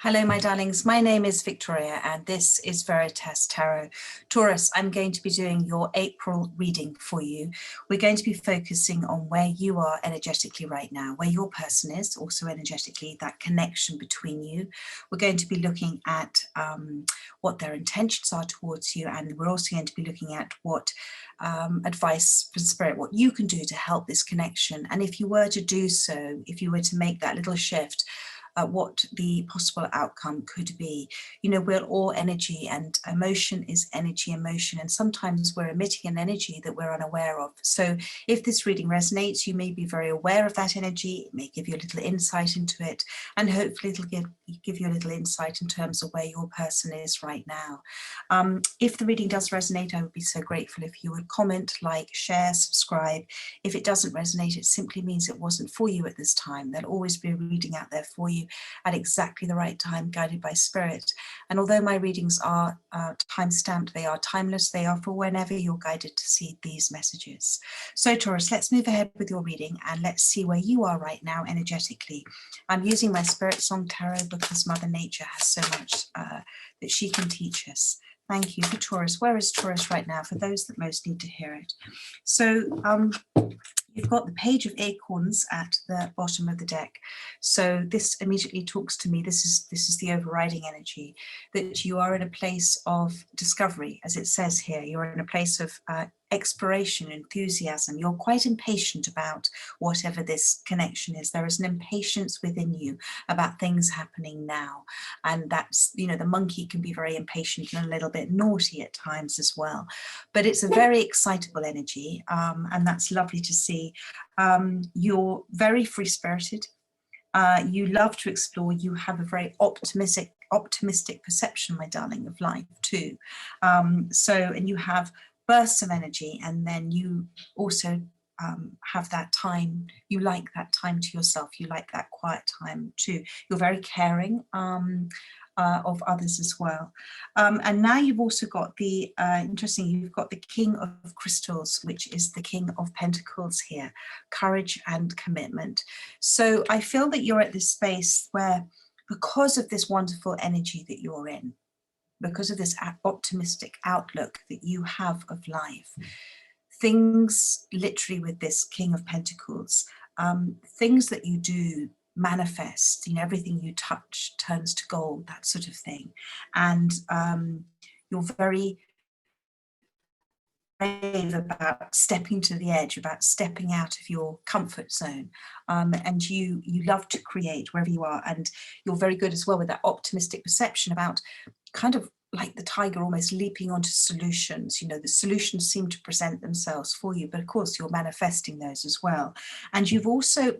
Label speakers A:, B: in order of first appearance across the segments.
A: Hello, my darlings. My name is Victoria, and this is Veritas Tarot. Taurus, I'm going to be doing your April reading for you. We're going to be focusing on where you are energetically right now, where your person is, also energetically, that connection between you. We're going to be looking at what their intentions are towards you, and we're also going to be looking at what advice from Spirit, what you can do to help this connection. And if you were to do so, if you were to make that little shift, what the possible outcome could be. You know, we're all energy, and emotion is energy, emotion, and sometimes we're emitting an energy that we're unaware of. So if this reading resonates, you may be very aware of that energy. It may give you a little insight into it, and hopefully it'll give you a little insight in terms of where your person is right now. If the reading does resonate, I would be so grateful if you would comment, like, share, subscribe. If it doesn't resonate, it simply means it wasn't for you at this time. There'll always be a reading out there for you at exactly the right time, guided by Spirit. And although my readings are time-stamped, they are timeless, they are for whenever you're guided to see these messages. So Taurus, let's move ahead with your reading and let's see where you are right now energetically. I'm using my Spirit Song Tarot because Mother Nature has so much that she can teach us. Thank you for Taurus. Where is Taurus right now for those that most need to hear it? So you've got the Page of Acorns at the bottom of the deck. So this immediately talks to me. This is the overriding energy, that you are in a place of discovery, as it says here. You're in a place of exploration, enthusiasm. You're quite impatient about whatever this connection is. There is an impatience within you about things happening now. And that's, you know, the monkey can be very impatient and a little bit naughty at times as well. But it's a very excitable energy, and that's lovely to see. You're very free-spirited. You love to explore. You have a very optimistic perception, my darling, of life too. And you have bursts of energy, and then you also have that time. You like that time to yourself. You like that quiet time too. You're very caring of others as well. And now you've also got the, you've got the King of Crystals, which is the King of Pentacles here, courage and commitment. So I feel that you're at this space where, because of this wonderful energy that you're in, because of this optimistic outlook that you have of life, things literally with this King of Pentacles, things that you do manifest, you know, everything you touch turns to gold, that sort of thing. And you're very brave about stepping to the edge, about stepping out of your comfort zone, and you love to create wherever you are, and you're very good as well with that optimistic perception about kind of like the tiger almost leaping onto solutions. You know, the solutions seem to present themselves for you, but of course you're manifesting those as well. And you've also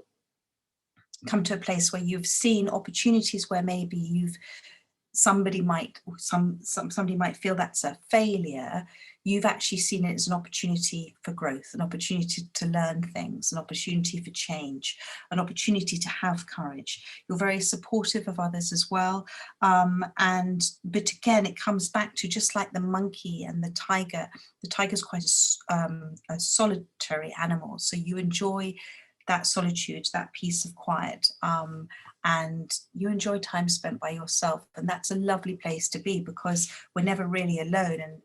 A: come to a place where you've seen opportunities where maybe somebody might feel that's a failure. You've actually seen it as an opportunity for growth, an opportunity to learn things, an opportunity for change, an opportunity to have courage. You're very supportive of others as well. But again, it comes back to, just like the monkey and the tiger's quite a solitary animal. So you enjoy that solitude, that peace of quiet, and you enjoy time spent by yourself. And that's a lovely place to be, because we're never really alone.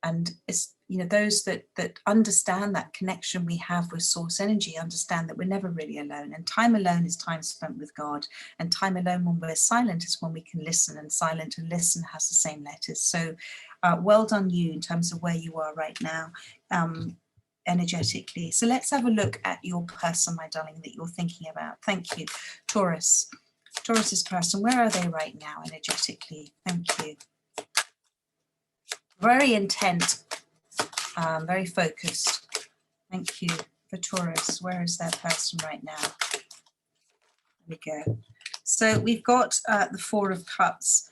A: And it's, you know, those that understand that connection we have with source energy understand that we're never really alone. And time alone is time spent with God. And time alone when we're silent is when we can listen. And silent and listen has the same letters. So well done you in terms of where you are right now. Energetically. So let's have a look at your person, my darling, that you're thinking about. Thank you. Taurus. Taurus's person, where are they right now energetically? Thank you. Very intent, very focused. Thank you for Taurus. Where is that person right now? There we go. So we've got the Four of Cups.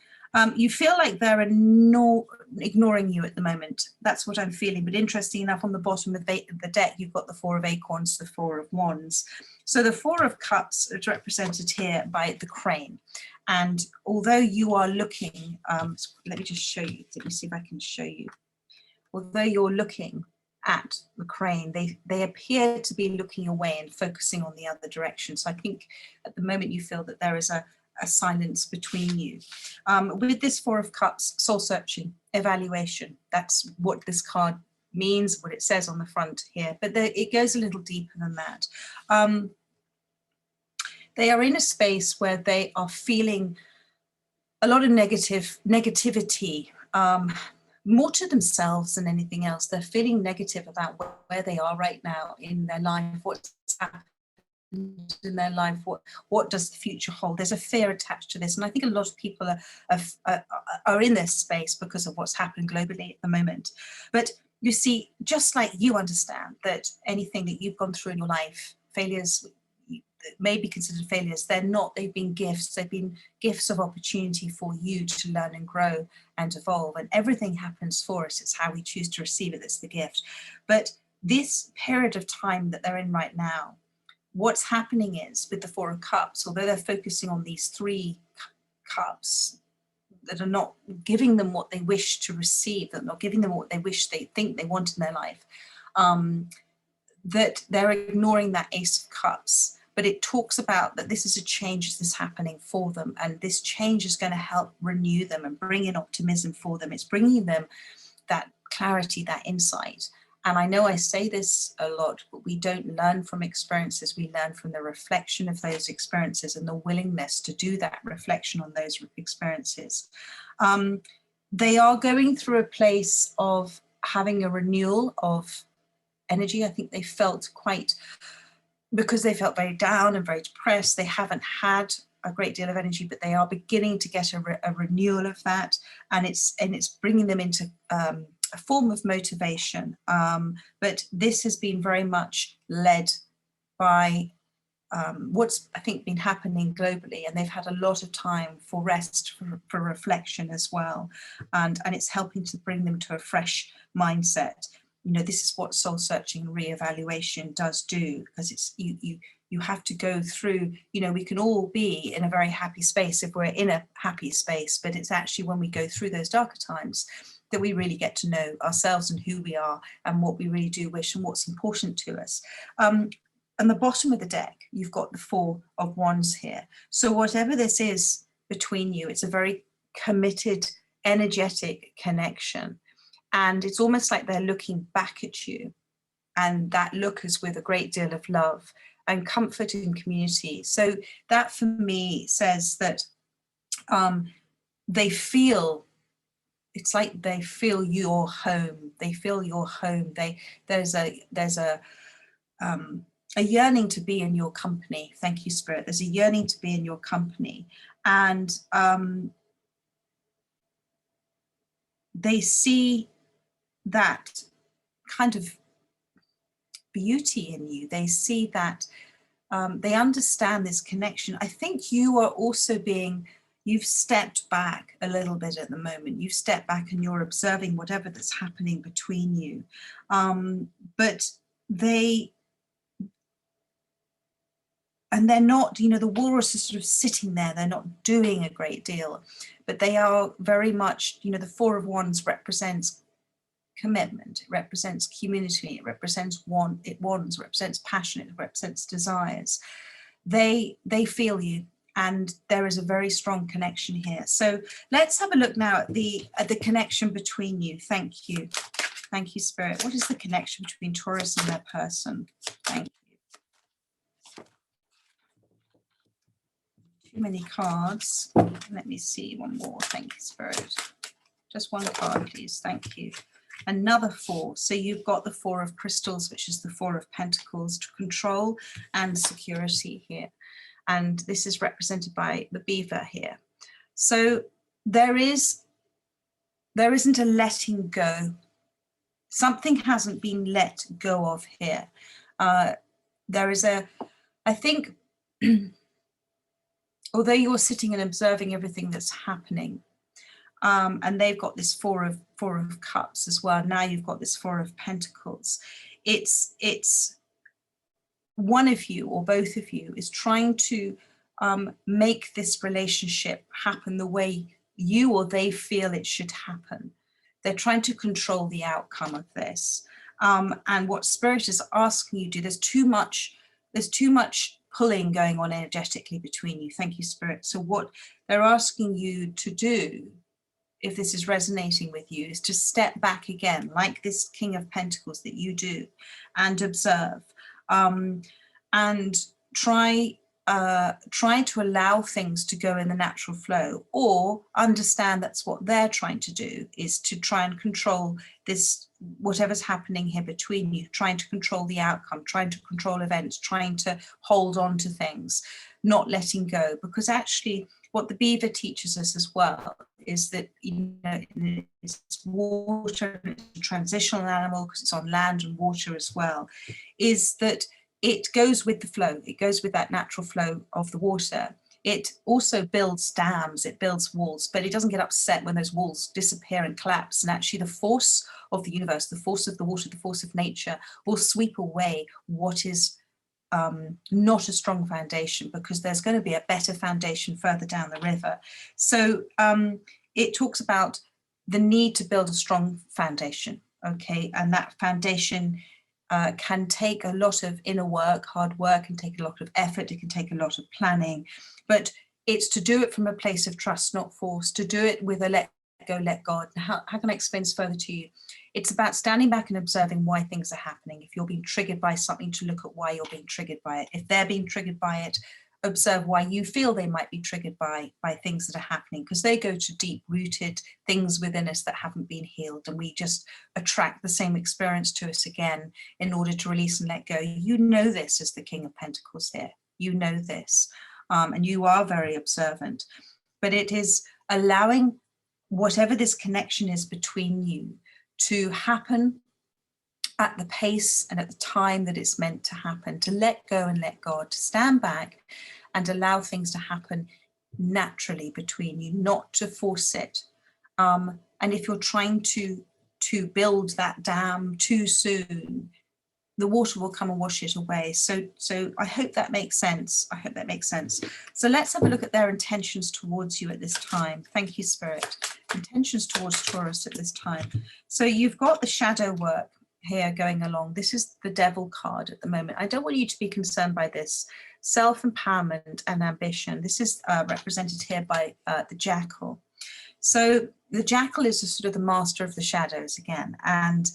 A: You feel like they're ignoring you at the moment. That's what I'm feeling. But interesting enough, on the bottom of the deck, you've got the Four of Acorns, the Four of Wands. So the Four of Cups is represented here by the crane. And although you are looking, let me just show you. Let me see if I can show you. Although you're looking at the crane, they appear to be looking away and focusing on the other direction. So I think at the moment you feel that there is a a silence between you. With this Four of Cups, soul searching, evaluation, that's what this card means, what it says on the front here, but it goes a little deeper than that. They are in a space where they are feeling a lot of negativity, more to themselves than anything else. They're feeling negative about where they are right now in their life, what's happened in their life, what does the future hold. There's a fear attached to this, and I think a lot of people are in this space because of what's happened globally at the moment. But you see, just like you understand that anything that you've gone through in your life, failures that may be considered failures, they're not, they've been gifts. They've been gifts of opportunity for you to learn and grow and evolve, and everything happens for us. It's how we choose to receive it that's the gift. But this period of time that they're in right now, what's happening is, with the Four of Cups, although they're focusing on these three cups that are not giving them what they wish to receive, that are not giving them what they wish, they think they want in their life, that they're ignoring that Ace of Cups. But it talks about that this is a change that's happening for them, and this change is going to help renew them and bring in optimism for them. It's bringing them that clarity, that insight. And I know I say this a lot, but we don't learn from experiences. We learn from the reflection of those experiences and the willingness to do that reflection on those experiences. They are going through a place of having a renewal of energy. I think they felt quite, because they felt very down and very depressed, they haven't had a great deal of energy, but they are beginning to get a renewal of that, and it's bringing them into a form of motivation. But this has been very much led by what's, I think, been happening globally, and they've had a lot of time for rest, for reflection as well, and it's helping to bring them to a fresh mindset. You know, this is what soul searching and reevaluation does do, because it's you have to go through, you know, we can all be in a very happy space if we're in a happy space, but it's actually when we go through those darker times that we really get to know ourselves and who we are and what we really do wish and what's important to us. And the bottom of the deck, you've got the Four of Wands here. So whatever this is between you, it's a very committed, energetic connection. And it's almost like they're looking back at you, and that look is with a great deal of love and comfort and community. So that for me says that they feel, it's like they feel your home. They feel your home. There's a yearning to be in your company. Thank you, Spirit. There's a yearning to be in your company, and they see that kind of beauty in you. They see that they understand this connection. I think you are also you've stepped back a little bit at the moment. You've stepped back and you're observing whatever that's happening between you. But they're not, you know, the walrus is sort of sitting there. They're not doing a great deal, but they are very much, you know, the Four of Wands represents commitment, it represents community, it represents wands, represents passion, it represents desires. They feel you, and there is a very strong connection here. So let's have a look now at the connection between you. Thank you, Spirit. What is the connection between Taurus and their person? Thank you. Too many cards. Let me see one more. Thank you, Spirit. Just one card, please. Thank you. Another Four. So you've got the Four of Crystals, which is the Four of Pentacles, to control and security here. And this is represented by the beaver here. So there isn't a letting go. Something hasn't been let go of here. There is I think, although you're sitting and observing everything that's happening, and they've got this Four of Cups as well. Now you've got this Four of Pentacles. It's one of you or both of you is trying to make this relationship happen the way you or they feel it should happen. They're trying to control the outcome of this. And what Spirit is asking you to do, there's too much pulling going on energetically between you. Thank you, Spirit. So what they're asking you to do, if this is resonating with you, is to step back again, like this King of Pentacles that you do, and observe, and try to allow things to go in the natural flow, or understand that's what they're trying to do, is to try and control this, whatever's happening here between you, trying to control the outcome, trying to control events, trying to hold on to things, not letting go. Because actually what the beaver teaches us as well is that, you know, it's water, it's a transitional animal because it's on land and water as well, is that it goes with the flow. It goes with that natural flow of the water. It also builds dams, it builds walls, but it doesn't get upset when those walls disappear and collapse. And actually the force of the universe, the force of the water, the force of nature will sweep away what is not a strong foundation, because there's going to be a better foundation further down the river. So it talks about the need to build a strong foundation, okay? And that foundation can take a lot of inner work, hard work, and take a lot of effort. It can take a lot of planning, but it's to do it from a place of trust, not force, to do it with a let go, let God. How can I explain this further to you? It's about standing back and observing why things are happening. If you're being triggered by something, to look at why you're being triggered by it. If they're being triggered by it, observe why you feel they might be triggered by things that are happening, because they go to deep-rooted things within us that haven't been healed, and we just attract the same experience to us again in order to release and let go. You know this as the King of Pentacles here. You know this, and you are very observant, but it is allowing whatever this connection is between you to happen at the pace and at the time that it's meant to happen, to let go and let God, to stand back and allow things to happen naturally between you, not to force it. And if you're trying to build that dam too soon, the water will come and wash it away. So I hope that makes sense. I hope that makes sense. So let's have a look at their intentions towards you at this time. Thank you, Spirit. Intentions towards Taurus at this time. So you've got the shadow work here going along. This is the Devil card at the moment. I don't want you to be concerned by this. Self-empowerment and ambition. This is represented here by the Jackal. So the Jackal is sort of the master of the shadows again, and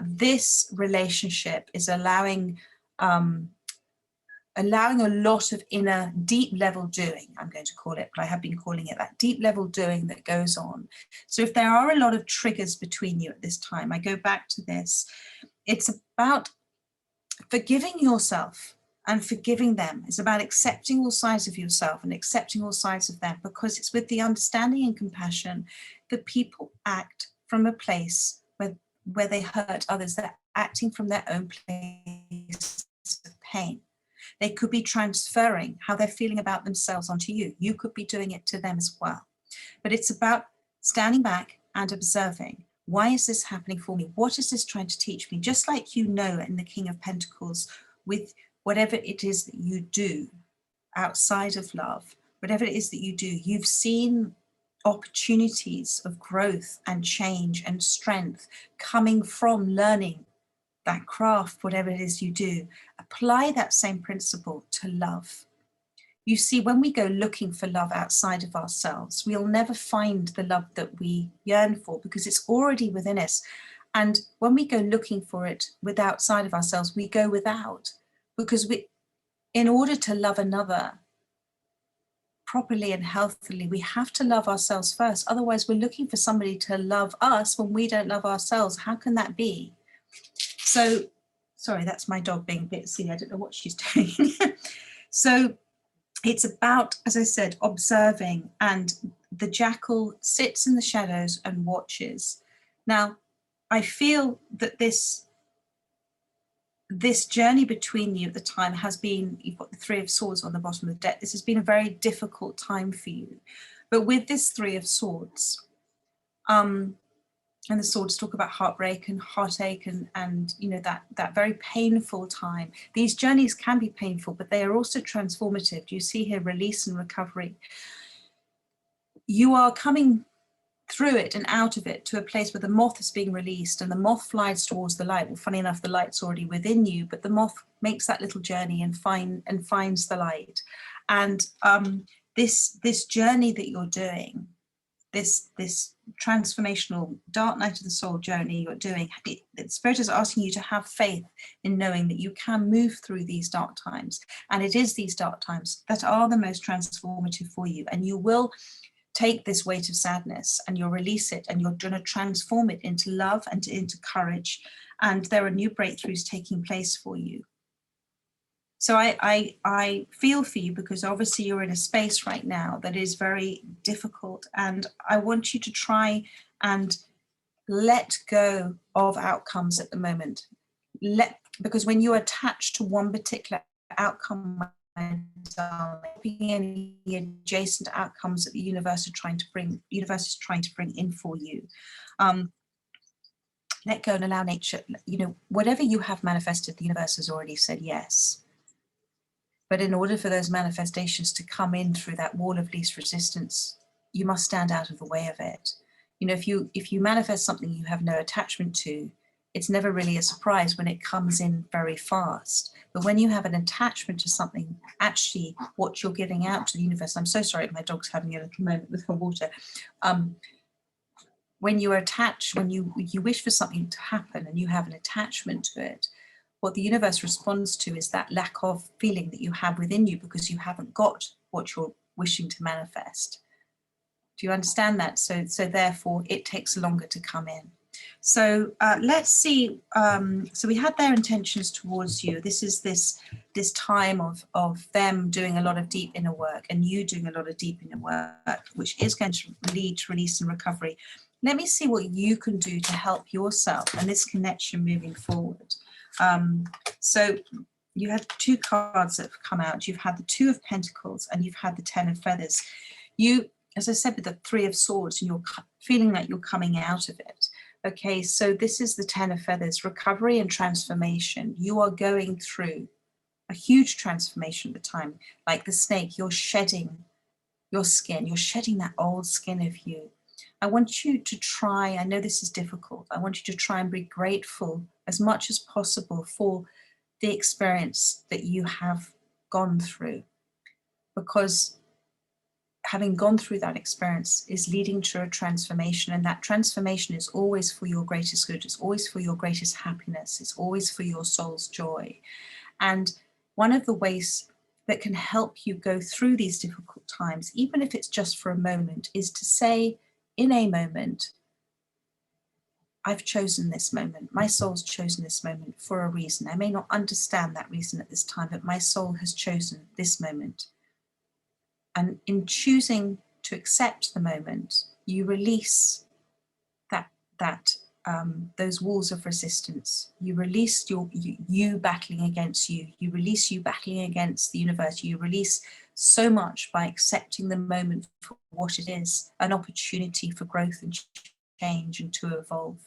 A: this relationship is allowing a lot of inner deep level doing, I'm going to call it, but I have been calling it that, deep level doing that goes on. So if there are a lot of triggers between you at this time, I go back to this, it's about forgiving yourself and forgiving them. It's about accepting all sides of yourself and accepting all sides of them, because it's with the understanding and compassion that people act from a place where they hurt others. They're acting from their own place of pain. They could be transferring how they're feeling about themselves onto you. You could be doing it to them as well. But it's about standing back and observing. Why is this happening for me? What is this trying to teach me? Just like you know in the King of Pentacles, with whatever it is that you do outside of love, whatever it is that you do, you've seen opportunities of growth and change and strength coming from learning that craft, whatever it is you do. Apply that same principle to love. You see, when we go looking for love outside of ourselves, we'll never find the love that we yearn for, because it's already within us. And when we go looking for it with outside of ourselves, we go without, because in order to love another properly and healthily, we have to love ourselves first. Otherwise, we're looking for somebody to love us when we don't love ourselves. How can that be? So, sorry, that's my dog being a bit silly. I don't know what she's doing. So it's about, as I said, observing, and the Jackal sits in the shadows and watches. Now, I feel that this journey between you at the time has been, you've got the Three of Swords on the bottom of the deck. This has been a very difficult time for you. But with this Three of Swords, and the swords talk about heartbreak and heartache and you know, that very painful time. These journeys can be painful, but they are also transformative. You see here release and recovery. You are coming through it and out of it to a place where the moth is being released and the moth flies towards the light. Well, funny enough, the light's already within you, but the moth makes that little journey and finds the light. And this journey that you're doing, this transformational dark night of the soul journey you're doing, the Spirit is asking you to have faith in knowing that you can move through these dark times. And it is these dark times that are the most transformative for you. And you will take this weight of sadness and you'll release it, and you're going to transform it into love and into courage. And there are new breakthroughs taking place for you. So I feel for you, because obviously you're in a space right now that is very difficult. And I want you to try and let go of outcomes at the moment. Because when you're attached to one particular outcome, any adjacent outcomes that the universe is trying to bring in for you. Let go and allow nature, whatever you have manifested, the universe has already said yes. But in order for those manifestations to come in through that wall of least resistance, you must stand out of the way of it. If you manifest something you have no attachment to, it's never really a surprise when it comes in very fast. But when you have an attachment to something, actually what you're giving out to the universe, I'm so sorry, my dog's having a little moment with her water. When you are attached, when you wish for something to happen and you have an attachment to it, what the universe responds to is that lack of feeling that you have within you, because you haven't got what you're wishing to manifest. Do you understand that? So therefore it takes longer to come in. So let's see. So we had their intentions towards you. This is this time of them doing a lot of deep inner work and you doing a lot of deep inner work, which is going to lead to release and recovery. Let me see what you can do to help yourself and this connection moving forward. So you had two cards that have come out. You've had the Two of Pentacles and you've had the Ten of Feathers. You, as I said, with the Three of Swords, and you're feeling like you're coming out of it. Okay, so this is the Ten of Feathers, recovery and transformation. You are going through a huge transformation at the time. Like the snake, you're shedding your skin. You're shedding that old skin of you. I want you to try, I know this is difficult, I want you to try and be grateful as much as possible for the experience that you have gone through, because having gone through that experience is leading to a transformation, and that transformation is always for your greatest good, it's always for your greatest happiness, it's always for your soul's joy. And one of the ways that can help you go through these difficult times, even if it's just for a moment, is to say in a moment, I've chosen this moment. My soul's chosen this moment for a reason. I may not understand that reason at this time, but my soul has chosen this moment. And in choosing to accept the moment, you release those walls of resistance. You release you battling against you. You release you battling against the universe. You release so much by accepting the moment for what it is, an opportunity for growth and change and to evolve.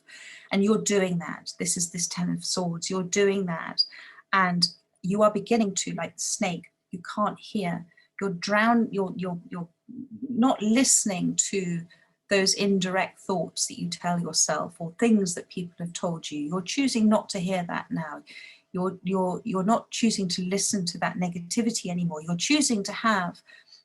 A: And you're doing that. This is this Ten of Swords. You're doing that. And you are beginning to, like the snake, you can't hear. You're drowned, you're not listening to those indirect thoughts that you tell yourself or things that people have told you. You're choosing not to hear that now. You're not choosing to listen to that negativity anymore. You're choosing to have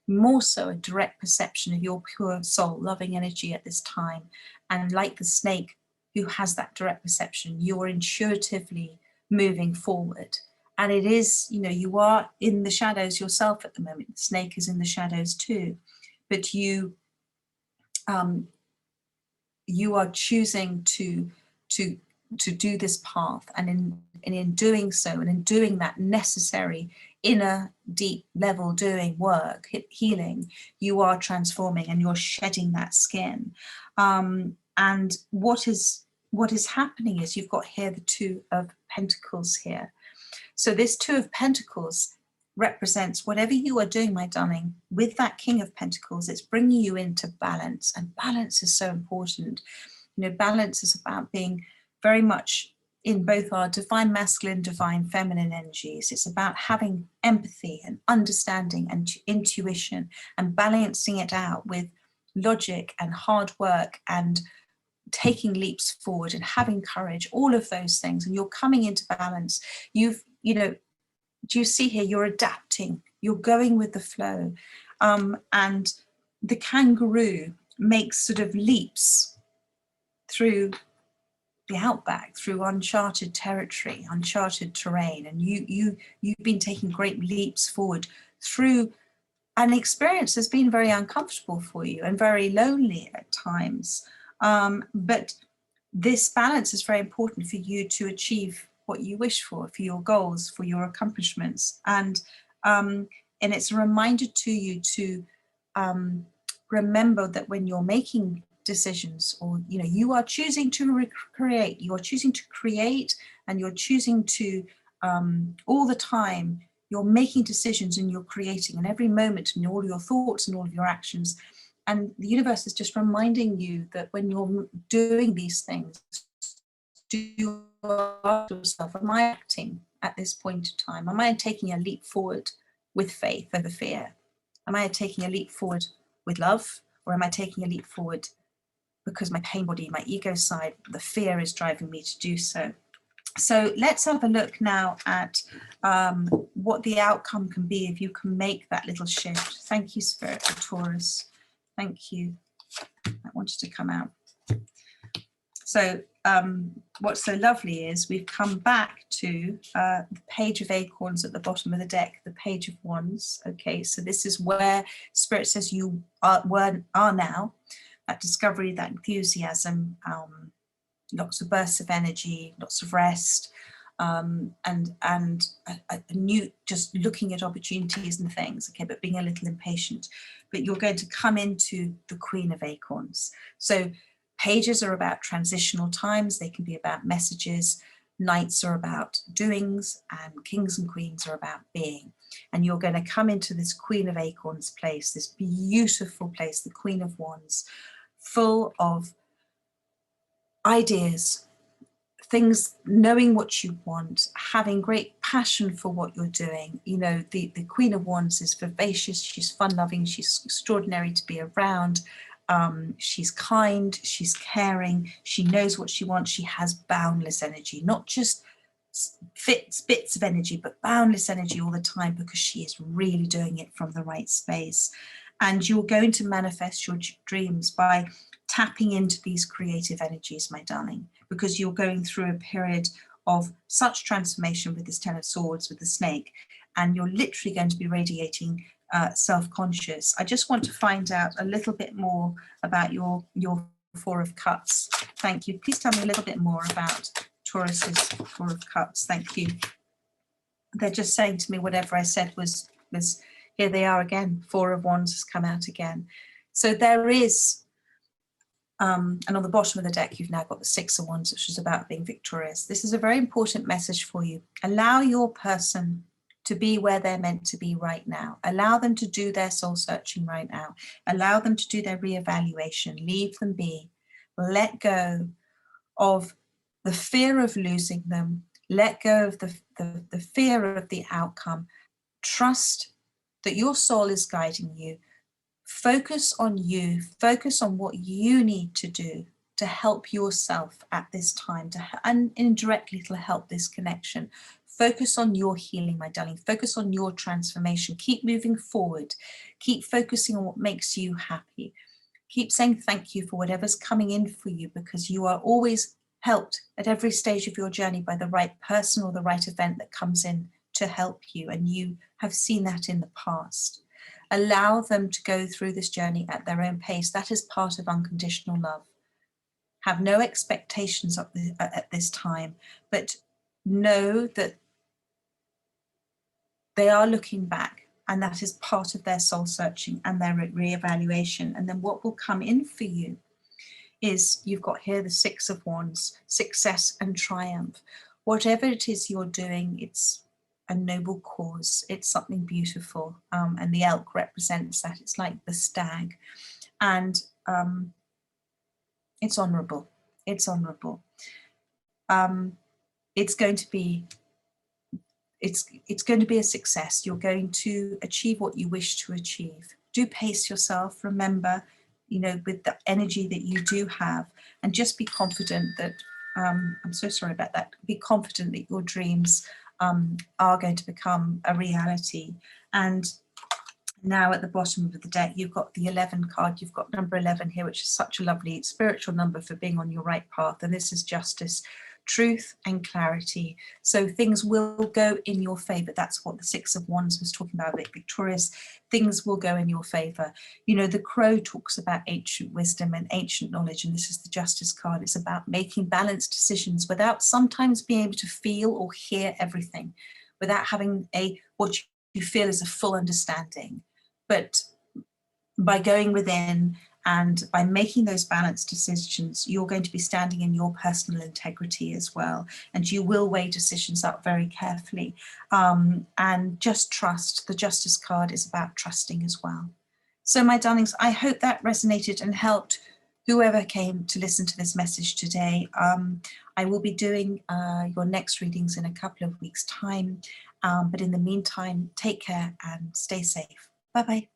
A: more so a direct perception of your pure soul, loving energy at this time. And like the snake who has that direct perception, you're intuitively moving forward. And it is, you are in the shadows yourself at the moment. The snake is in the shadows too. But you are choosing to do this path, and in doing so, and in doing that necessary inner deep level doing work, healing, you are transforming and you're shedding that skin. And what is happening is you've got here the Two of Pentacles here. So this Two of Pentacles represents whatever you are doing, my darling, with that King of Pentacles. It's bringing you into balance, and balance is so important. Balance is about being very much in both our divine masculine, divine feminine energies. It's about having empathy and understanding and intuition and balancing it out with logic and hard work and taking leaps forward and having courage, all of those things, and you're coming into balance. Do you see here, you're adapting, you're going with the flow. And the kangaroo makes sort of leaps through the outback, through uncharted territory, uncharted terrain, and you've been taking great leaps forward through an experience that's been very uncomfortable for you and very lonely at times. But this balance is very important for you to achieve what you wish for your goals, for your accomplishments. And it's a reminder to you to remember that when you're making decisions, or you are choosing to create, you're choosing to create, and you're choosing to all the time, you're making decisions and you're creating in every moment, in all your thoughts and all of your actions. And the universe is just reminding you that when you're doing these things, do you ask yourself, am I acting at this point in time? Am I taking a leap forward with faith over fear? Am I taking a leap forward with love? Or am I taking a leap forward because my pain body, my ego side, the fear is driving me to do so? So let's have a look now at what the outcome can be if you can make that little shift. Thank you, Spirit, for Taurus. Thank you. I wanted to come out. So what's so lovely is we've come back to the page of acorns at the bottom of the deck, the page of wands. Okay, so this is where Spirit says you are now. That discovery, that enthusiasm, lots of bursts of energy, lots of rest, and a new, just looking at opportunities and things, okay, but being a little impatient. But you're going to come into the Queen of Acorns. So pages are about transitional times, they can be about messages, knights are about doings, and kings and queens are about being. And you're going to come into this Queen of Acorns place, this beautiful place, the Queen of Wands, full of ideas, things, knowing what you want, having great passion for what you're doing. The Queen of Wands is vivacious, she's fun-loving, she's extraordinary to be around. She's kind, she's caring, she knows what she wants, she has boundless energy, not just bits of energy, but boundless energy all the time, because she is really doing it from the right space. And you're going to manifest your dreams by tapping into these creative energies, my darling, because you're going through a period of such transformation with this Ten of Swords, with the snake, and you're literally going to be radiating self-conscious. I just want to find out a little bit more about your Four of Cups. Thank you. Please tell me a little bit more about Taurus's Four of Cups. Thank you. They're just saying to me whatever I said was here they are again. Four of Wands has come out again. So there is, and on the bottom of the deck, you've now got the Six of Wands, which is about being victorious. This is a very important message for you. Allow your person to be where they're meant to be right now. Allow them to do their soul searching right now. Allow them to do their reevaluation. Leave them be. Let go of the fear of losing them. Let go of the fear of the outcome. Trust that your soul is guiding you. Focus on you. Focus on what you need to do to help yourself at this time, and indirectly to help this connection. Focus on your healing, my darling. Focus on your transformation. Keep moving forward. Keep focusing on what makes you happy. Keep saying thank you for whatever's coming in for you, because you are always helped at every stage of your journey by the right person or the right event that comes in to help you. And you have seen that in the past. Allow them to go through this journey at their own pace. That is part of unconditional love. Have no expectations at this time, but know that they are looking back, and that is part of their soul searching and their reevaluation. And then what will come in for you is, you've got here the Six of Wands, success and triumph. Whatever it is you're doing, it's a noble cause, it's something beautiful, and the elk represents that. It's like the stag, and it's honorable. It's honorable. It's going to be a success. You're going to achieve what you wish to achieve. Do pace yourself. Remember, you know, with the energy that you do have, and just be confident that, I'm so sorry about that, be confident that your dreams are going to become a reality. And now at the bottom of the deck, you've got the 11 card, you've got number 11 here, which is such a lovely spiritual number for being on your right path. And this is justice, truth and clarity. So things will go in your favor. That's what the 6 of Wands was talking about, Victorious. Things will go in your favor. You know, the crow talks about ancient wisdom and ancient knowledge, and this is the justice card. It's about making balanced decisions without sometimes being able to feel or hear everything, without having what you feel is a full understanding. But by going within and by making those balanced decisions, you're going to be standing in your personal integrity as well. And you will weigh decisions up very carefully. And just trust. The Justice card is about trusting as well. So my darlings, I hope that resonated and helped whoever came to listen to this message today. I will be doing your next readings in a couple of weeks' time. But in the meantime, take care and stay safe. Bye-bye.